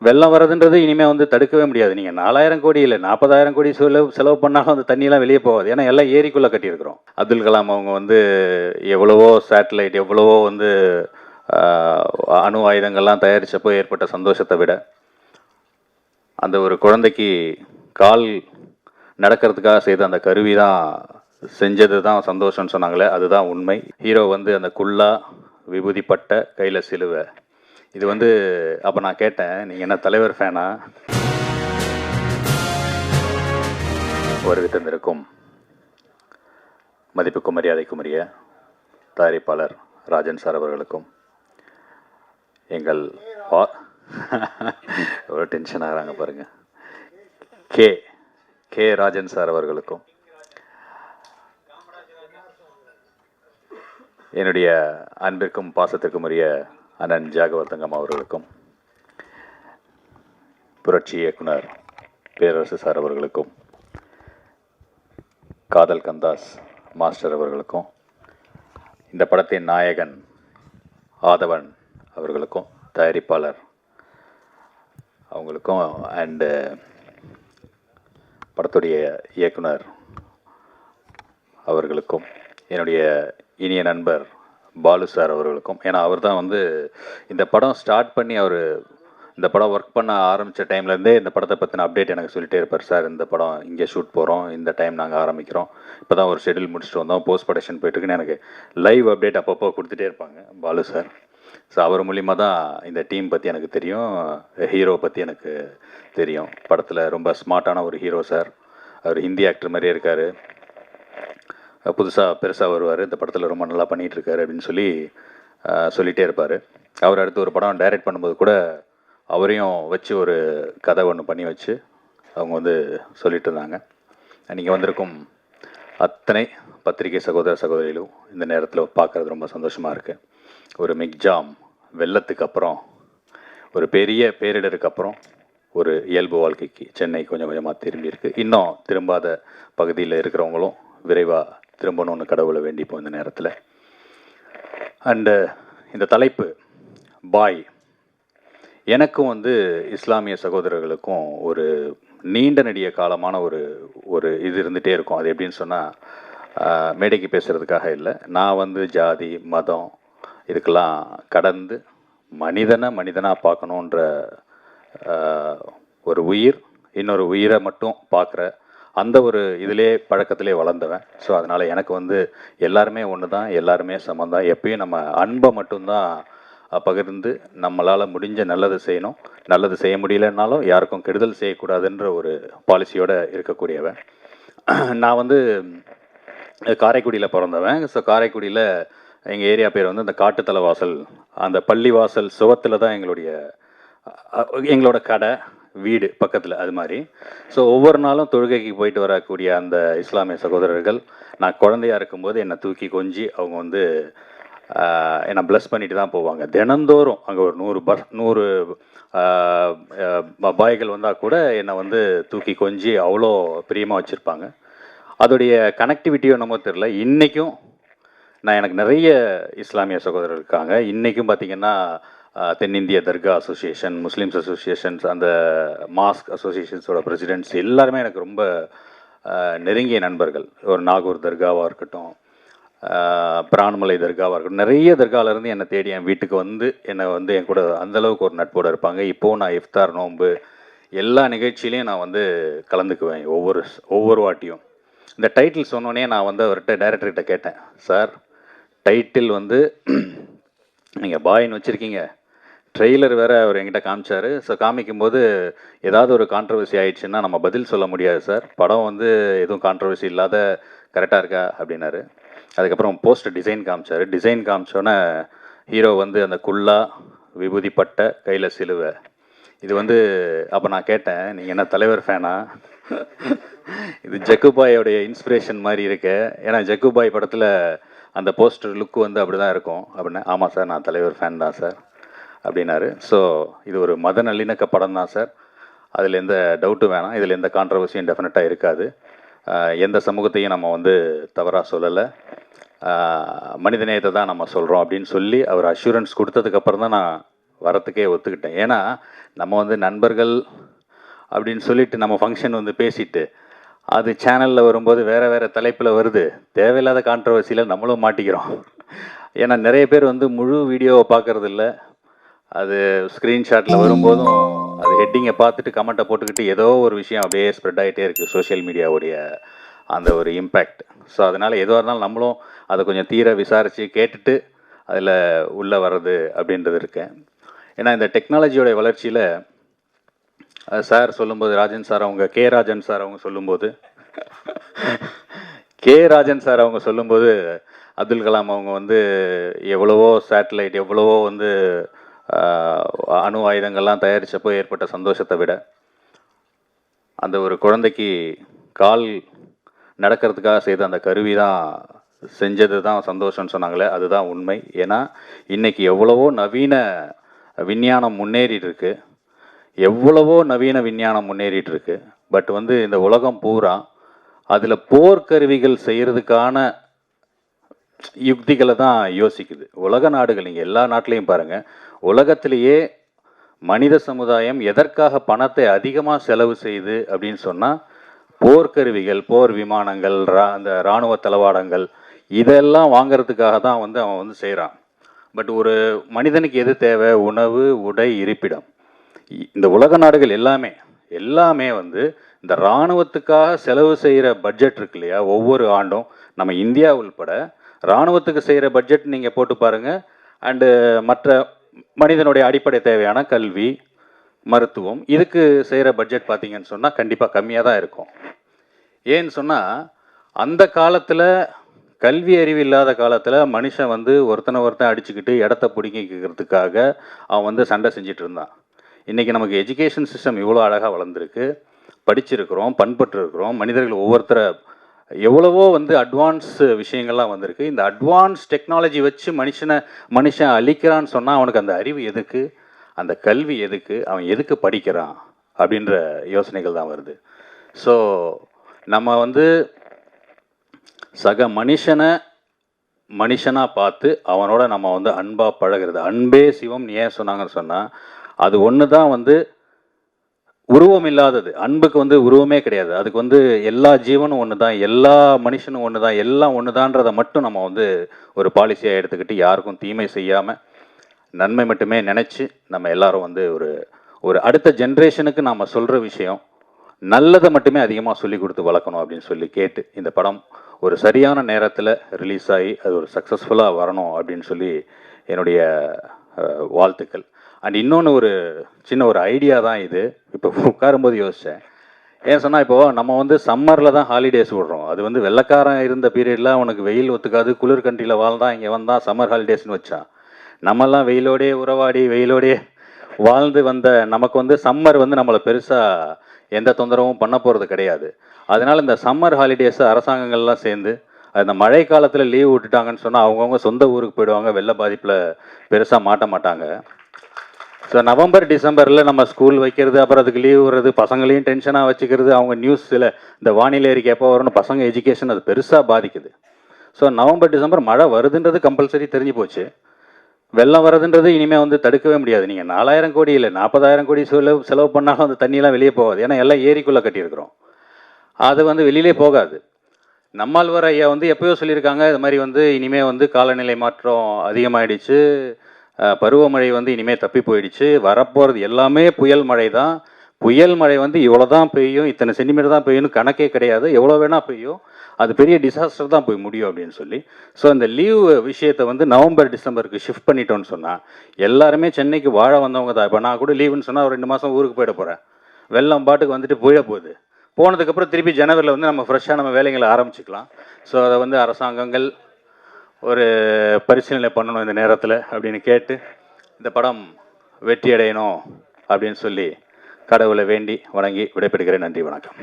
வெள்ளம் வரதுன்றது இனிமேல் வந்து தடுக்கவே முடியாது. நீங்கள் 4000 கோடி இல்லை 40,000 கோடி செலவு பண்ணாலும் அந்த தண்ணியெல்லாம் வெளியே போகாது. ஏன்னா எல்லாம் ஏரிக்குள்ளே கட்டியிருக்கிறோம். அப்துல் கலாம் அவங்க வந்து எவ்வளவோ சேட்டலைட் எவ்வளவோ வந்து அணு ஆயுதங்கள்லாம் தயாரித்தப்போ ஏற்பட்ட சந்தோஷத்தை விட அந்த ஒரு குழந்தைக்கு கால் நடக்கிறதுக்காக செய்த அந்த கருவி தான் செஞ்சது தான் சந்தோஷம்னு சொன்னாங்களே, அதுதான் உண்மை. ஹீரோ வந்து அந்த குல்லா விபூதிப்பட்ட கையில் சிலுவை. இது வந்து அப்போ நான் கேட்டேன், நீங்கள் என்ன தலைவர் ஃபேனா? வருகை தந்திருக்கும் மதிப்புக்கும் மரியாதைக்கும் உரிய தயாரிப்பாளர் ராஜன் சார் அவர்களுக்கும், எங்கள் ஒரு டென்ஷன் ஆகிறாங்க பாருங்க, கே ராஜன் சார் அவர்களுக்கும், என்னுடைய அன்பிற்கும் பாசத்திற்கும் உரிய அண்ணன் ஜாகவர்தங்கம் அவர்களுக்கும், புரட்சி இயக்குனர் பேரரசு சார் அவர்களுக்கும், காதல் கந்தாஸ் மாஸ்டர் அவர்களுக்கும், இந்த படத்தின் நாயகன் ஆதவன் அவர்களுக்கும், தயாரிப்பாளர் அவங்களுக்கும், அண்டு படத்துடைய இயக்குனர் அவர்களுக்கும், என்னுடைய இனிய நண்பர் பாலு சார் அவர்களுக்கும். ஏன்னா அவர் தான் வந்து இந்த படம் ஸ்டார்ட் பண்ணி அவர் இந்த படம் ஒர்க் பண்ண ஆரம்பித்த டைம்லேருந்தே இந்த படத்தை பற்றின அப்டேட் எனக்கு சொல்லிகிட்டே இருப்பார். சார் இந்த படம் இங்கே ஷூட் போகிறோம், இந்த டைம் நாங்கள் ஆரம்பிக்கிறோம், இப்போ தான் ஒரு ஷெடியூல் முடிச்சுட்டு வந்தோம், போஸ்ட் ப்ரொடக்ஷன் போயிட்டுருக்குன்னு எனக்கு லைவ் அப்டேட் அப்பப்போ கொடுத்துட்டே இருப்பாங்க பாலு சார். ஸோ அவர் மூலிமா தான் இந்த டீம் பற்றி எனக்கு தெரியும், ஹீரோ பற்றி எனக்கு தெரியும். படத்தில் ரொம்ப ஸ்மார்ட்டான ஒரு ஹீரோ சார். அவர் ஹிந்தி ஆக்டர் மாதிரியே இருக்கார், புதுசாக பெருசாக வருவார், இந்த படத்தில் ரொம்ப நல்லா பண்ணிகிட்ருக்காரு அப்படின்னு சொல்லிகிட்டே இருப்பார். அவர் அடுத்து ஒரு படம் டைரக்ட் பண்ணும்போது கூட அவரையும் வச்சு ஒரு கதை ஒன்று பண்ணி வச்சு அவங்க வந்து சொல்லிட்டு இருந்தாங்க. நீங்கள் வந்திருக்கும் அத்தனை பத்திரிகை சகோதர சகோதரிகளும் இந்த நேரத்தில் பார்க்குறது ரொம்ப சந்தோஷமாக இருக்குது. ஒரு மிக்ஜாம் வெள்ளத்துக்கு அப்புறம், ஒரு பெரிய பேரிடருக்கு அப்புறம் ஒரு இயல்பு வாழ்க்கைக்கு சென்னை கொஞ்சம் கொஞ்சமாக திரும்பி இருக்குது. இன்னும் திரும்பாத பகுதியில் இருக்கிறவங்களும் விரைவாக திரும்பணும்னு கடவுளை வேண்டிப்போம் இந்த நேரத்தில். அண்டு இந்த தலைப்பு பாய், எனக்கும் வந்து இஸ்லாமிய சகோதரர்களுக்கும் ஒரு நீண்ட நெடிய காலமான ஒரு இது இருந்துகிட்டே இருக்கும். அது எப்படின்னு சொன்னால், மேடைக்கு பேசுகிறதுக்காக இல்லை, நான் வந்து ஜாதி மதம் இதுக்கெல்லாம் கடந்து மனிதனாக பார்க்கணுன்ற ஒரு உயிர் இன்னொரு உயிரை மட்டும் பார்க்குற அந்த ஒரு இதிலே பழக்கத்திலே வளர்ந்தவன். ஸோ அதனால் எனக்கு வந்து எல்லாருமே ஒன்று தான், எல்லாருமே சமந்தான். எப்பயும் நம்ம அன்பை மட்டும்தான் பகிர்ந்து நம்மளால் முடிஞ்ச நல்லது செய்யணும், நல்லது செய்ய முடியலன்னாலும் யாருக்கும் கெடுதல் செய்யக்கூடாதுன்ற ஒரு பாலிசியோடு இருக்கக்கூடியவன். நான் வந்து காரைக்குடியில் பிறந்தவன். ஸோ காரைக்குடியில் எங்கள் ஏரியா பேர் வந்து அந்த காட்டுத்தலைவாசல், அந்த பள்ளிவாசல் சுவத்தில் தான் எங்களோட கடை வீடு பக்கத்தில், அது மாதிரி. ஸோ ஒவ்வொரு நாளும் தொழுகைக்கு போயிட்டு வரக்கூடிய அந்த இஸ்லாமிய சகோதரர்கள் நான் குழந்தையாக இருக்கும்போது என்னை தூக்கி கொஞ்சி அவங்க வந்து என்னை ப்ளஸ் பண்ணிட்டு தான் போவாங்க. தினந்தோறும் அங்கே ஒரு 100 பாய்கள் வந்தால் கூட என்னை வந்து தூக்கி கொஞ்சி அவ்வளோ பிரியமாக வச்சுருப்பாங்க. அதோடைய கனெக்டிவிட்டியோ என்னமோ தெரில, இன்றைக்கும் எனக்கு நிறைய இஸ்லாமிய சகோதரர் இருக்காங்க. இன்றைக்கும் பார்த்திங்கன்னா தென்னிந்திய தர்கா அசோசியேஷன், முஸ்லீம்ஸ் அசோசியேஷன்ஸ், அந்த மாஸ்க் அசோசியேஷன்ஸோட பிரசிடென்ட்ஸ் எல்லாருமே எனக்கு ரொம்ப நெருங்கிய நண்பர்கள். ஒரு நாகூர் தர்காவாக இருக்கட்டும், பிரான்மலை தர்காவாக இருக்கட்டும், நிறைய தர்காவிலேருந்து என்னை தேடி என் வீட்டுக்கு வந்து என்னை வந்து என் கூட அந்தளவுக்கு ஒரு நட்போடு இருப்பாங்க. இப்போது நான் இஃப்தார் நோன்பு எல்லா நிகழ்ச்சியிலையும் நான் வந்து கலந்துக்குவேன். ஒவ்வொரு வாட்டியும் இந்த டைட்டில் சொன்னோன்னே நான் வந்து அவர்கிட்ட டைரக்டர்கிட்ட கேட்டேன், சார் டைட்டில் வந்து நீங்கள் பாயின்னு வச்சுருக்கீங்க, ட்ரெய்லர் வேறு அவர் என்கிட்ட காமிச்சார். ஸோ காமிக்கும்போது ஏதாவது ஒரு கான்ட்ரவர்சி ஆகிடுச்சுன்னா நம்ம பதில் சொல்ல முடியாது சார், படம் வந்து எதுவும் கான்ட்ரவர்சி இல்லாத கரெக்டாக இருக்கா அப்படின்னாரு. அதுக்கப்புறம் போஸ்டர் டிசைன் காமிச்சார். டிசைன் காமிச்சோன்னே ஹீரோ வந்து அந்த குல்லா விபூதிப்பட்ட கையில் சிலுவை. இது வந்து அப்போ நான் கேட்டேன், நீங்கள் என்ன தலைவர் ஃபேனா? இது ஜக்குபாயோடைய இன்ஸ்பிரேஷன் மாதிரி இருக்கு. ஏன்னா ஜக்குபாய் படத்தில் அந்த போஸ்டர் லுக்கு வந்து அப்படி தான் இருக்கும் அப்படின்னா. ஆமாம் சார், நான் தலைவர் ஃபேன் தான் சார் அப்படின்னாரு. ஸோ இது ஒரு மத நல்லிணக்க படம் தான் சார், அதில் எந்த டவுட்டும் வேணாம், இதில் எந்த கான்ட்ரவர்சியும் டெஃபினட்டாக இருக்காது, எந்த சமூகத்தையும் நம்ம வந்து தவறாக சொல்லலை, மனிதநேயத்தை தான் நம்ம சொல்கிறோம் அப்படின்னு சொல்லி அவர் அஷூரன்ஸ் கொடுத்ததுக்கப்புறம் தான் நான் வரத்துக்கே ஒத்துக்கிட்டேன். ஏன்னா நம்ம வந்து நண்பர்கள் அப்படின்னு சொல்லிட்டு நம்ம ஃபங்க்ஷன் வந்து பேசிட்டு அது சேனலில் வரும்போது வேறு வேறு தலைப்பில் வருது. தேவையில்லாத கான்ட்ரவர்சியில் நம்மளும் மாட்டிக்கிறோம். ஏன்னா நிறைய பேர் வந்து முழு வீடியோவை பார்க்குறதில்ல. அது ஸ்க்ரீன்ஷாட்டில் வரும்போதும் அது ஹெட்டிங்கை பார்த்துட்டு கமெண்ட்டை போட்டுக்கிட்டு ஏதோ ஒரு விஷயம் அப்படியே ஸ்ப்ரெட் ஆகிட்டே இருக்குது, சோஷியல் மீடியாவுடைய அந்த ஒரு இம்பேக்ட். ஸோ அதனால் எதுவாக இருந்தாலும் நம்மளும் அதை கொஞ்சம் தீர விசாரித்து கேட்டுட்டு அதில் உள்ளே வர்றது அப்படின்றது இருக்கேன். ஏன்னா இந்த டெக்னாலஜியோடைய வளர்ச்சியில் சார் சொல்லும்போது, ராஜன் சார் அவங்க ராஜன் சார் அவங்க சொல்லும்போது ராஜன் சார் அவங்க சொல்லும்போது அப்துல் கலாம் அவங்க வந்து எவ்வளவோ சேட்டலைட், எவ்வளவோ வந்து அணு ஆயுதங்கள்லாம் தயாரித்தப்போ ஏற்பட்ட சந்தோஷத்தை விட அந்த ஒரு குழந்தைக்கு கால் நடக்கிறதுக்காக செய்த அந்த கருவி தான் செஞ்சது தான் சந்தோஷம்னு சொன்னாங்களே, அதுதான் உண்மை. ஏன்னா இன்றைக்கி எவ்வளவோ நவீன விஞ்ஞானம் முன்னேறிட்டு இருக்கு, எவ்வளவோ நவீன விஞ்ஞானம் முன்னேறிட்டு இருக்கு. பட் வந்து இந்த உலகம் பூரா அதில் போர்க்கருவிகள் செய்கிறதுக்கான யுக்திகளை தான் யோசிக்குது. உலக நாடுகள் நீங்கள் எல்லா நாட்டிலையும் பாருங்கள், உலகத்திலேயே மனித சமுதாயம் எதற்காக பணத்தை அதிகமாக செலவு செய்யுது அப்படின்னு சொன்னால் போர்க்கருவிகள், போர் விமானங்கள், அந்த இராணுவ தளவாடங்கள் இதெல்லாம் வாங்கிறதுக்காக தான் வந்து அவன் வந்து செய்கிறான். பட் ஒரு மனிதனுக்கு எது தேவை? உணவு, உடை, இருப்பிடம். இந்த உலக நாடுகள் எல்லாமே வந்து இந்த இராணுவத்துக்காக செலவு செய்கிற பட்ஜெட் இருக்கு இல்லையா, ஒவ்வொரு ஆண்டும் நம்ம இந்தியா உள்பட இராணுவத்துக்கு செய்கிற பட்ஜெட் நீங்கள் போட்டு பாருங்கள். அண்டு மற்ற மனிதனுடைய அடிப்படை தேவையான கல்வி, மருத்துவம், இதுக்கு செய்கிற பட்ஜெட் பார்த்தீங்கன்னு சொன்னால் கண்டிப்பாக கம்மியாக தான் இருக்கும். ஏன்னு சொன்னால் அந்த காலத்தில் கல்வி அறிவு இல்லாத காலத்தில் மனுஷன் வந்து ஒருத்தன் அடிச்சுக்கிட்டு இடத்த பிடிங்கிக்கிறதுக்காக அவன் வந்து சண்டை செஞ்சுட்டு இருந்தான். இன்றைக்கி நமக்கு எஜுகேஷன் சிஸ்டம் இவ்வளோ அழகாக வளர்ந்துருக்கு, படிச்சிருக்கிறோம், பண்பட்டு இருக்கிறோம், மனிதர்கள் ஒவ்வொருத்தரை எவ்வளவோ வந்து அட்வான்ஸ் விஷயங்கள்லாம் வந்திருக்கு. இந்த அட்வான்ஸ் டெக்னாலஜி வச்சு மனுஷன் அழிக்கிறான்னு சொன்னால் அவனுக்கு அந்த அறிவு எதுக்கு, அந்த கல்வி எதுக்கு, அவன் எதுக்கு படிக்கிறான் அப்படின்ற யோசனைகள் தான் வருது. ஸோ நம்ம வந்து சக மனுஷனாக பார்த்து அவனோட நம்ம வந்து அன்பாக பழகிறது. அன்பே சிவம் ஏன் சொன்னாங்கன்னு சொன்னால் அது ஒன்று தான் வந்து உருவம் இல்லாதது. அன்புக்கு வந்து உருவமே கிடையாது. அதுக்கு வந்து எல்லா ஜீவனும் ஒன்று தான், எல்லா மனுஷனும் ஒன்று தான், எல்லாம் ஒன்று தான்றதை மட்டும் நம்ம வந்து ஒரு பாலிசியாக எடுத்துக்கிட்டு யாருக்கும் தீமை செய்யாமல் நன்மை மட்டுமே நினச்சி நம்ம எல்லாரும் வந்து ஒரு அடுத்த ஜென்ரேஷனுக்கு நாம் சொல்கிற விஷயம் நல்லதை மட்டுமே அதிகமாக சொல்லி கொடுத்து வளர்க்கணும் அப்படின்னு சொல்லி கேட்டு இந்த படம் ஒரு சரியான நேரத்தில் ரிலீஸ் ஆகி அது ஒரு சக்ஸஸ்ஃபுல்லாக வரணும் அப்படின்னு சொல்லி என்னுடைய வாழ்த்துக்கள். அண்ட் இன்னொன்று ஒரு சின்ன ஒரு ஐடியா தான் இது. இப்போ உட்காரும்போது யோசித்தேன். ஏன் சொன்னால் இப்போது நம்ம வந்து சம்மரில் தான் ஹாலிடேஸ் விடுறோம். அது வந்து வெள்ளைக்காரன் இருந்த பீரியடில் அவனுக்கு வெயில் ஒத்துக்காது, குளிர் கண்ட்ரியில் வாழ்ந்தான், இங்கே வந்தான் சம்மர் ஹாலிடேஸ்னு வச்சான். நம்மெல்லாம் வெயிலோடையே உறவாடி வெயிலோடையே வாழ்ந்து வந்த நமக்கு வந்து சம்மர் வந்து நம்மளை பெருசாக எந்த தொந்தரவும் பண்ண போகிறது கிடையாது. அதனால் இந்த சம்மர் ஹாலிடேஸை அரசாங்கங்கள்லாம் சேர்ந்து அந்த மழை காலத்தில் லீவ் விட்டுட்டாங்கன்னு சொன்னால் அவங்கவுங்க சொந்த ஊருக்கு போயிடுவாங்க, வெள்ள பாதிப்பில் பெருசாக மாட்ட மாட்டாங்க. ஸோ நவம்பர் டிசம்பரில் நம்ம ஸ்கூல் வைக்கிறது, அப்புறம் அதுக்கு லீவ் வர்றது, பசங்களையும் டென்ஷனாக வச்சுக்கிறது, அவங்க நியூஸில் இந்த வானிலை அறிக்கை எப்போ வரும்னு பசங்க எஜுகேஷன் அது பெருசாக பாதிக்குது. ஸோ நவம்பர் டிசம்பர் மழை வருதுன்றது கம்பல்சரி தெரிஞ்சு போச்சு. வெள்ளம் வரதுன்றது இனிமேல் வந்து தடுக்கவே முடியாது. நீங்கள் 4000 கோடி இல்லை 40,000 கோடி செலவு பண்ணாலும் அந்த தண்ணியெல்லாம் வெளியே போகாது. ஏன்னா எல்லாம் ஏரிக்குள்ளே கட்டியிருக்கிறோம், அது வந்து வெளியிலே போகாது. நம்மாழ்வார் ஐயா வந்து எப்போயோ சொல்லியிருக்காங்க, இது மாதிரி வந்து இனிமேல் வந்து காலநிலை மாற்றம் அதிகமாகிடுச்சு, பருவமழை வந்து இனிமேல் தப்பி போயிடுச்சு, வரப்போகிறது எல்லாமே புயல் மழை தான். புயல் மழை வந்து இவ்வளோ தான் பெய்யும், இத்தனை சென்டிமீட்டர் தான் பெய்யும்னு கணக்கே கிடையாது, எவ்வளோ வேணால் பெய்யும், அது பெரிய டிசாஸ்டர் தான் போய் முடியும் அப்படின்னு சொல்லி. ஸோ அந்த லீவ் விஷயத்தை வந்து நவம்பர் டிசம்பருக்கு ஷிஃப்ட் பண்ணிட்டோன்னு சொன்னால் எல்லாருமே சென்னைக்கு வாழ வந்தவங்க தான். இப்போ நான் கூட லீவுன்னு சொன்னால் ஒரு 2 மாதம் ஊருக்கு போயிட போகிறேன், வெள்ளம் பாட்டுக்கு வந்துட்டு போயிட போகுது. போனதுக்கப்புறம் திருப்பி ஜனவரியில் வந்து நம்ம ஃப்ரெஷ்ஷாக நம்ம வேலைகளை ஆரம்பிச்சுக்கலாம். ஸோ அதை வந்து அரசாங்கங்கள் ஒரு பரிசீலனை பண்ணணும் இந்த நேரத்தில் அப்படின்னு கேட்டு இந்த படம் வெற்றி அடையணும் அப்படின்னு சொல்லி கடவுளை வேண்டி வணங்கி விடைபெறுகிறேன். நன்றி, வணக்கம்.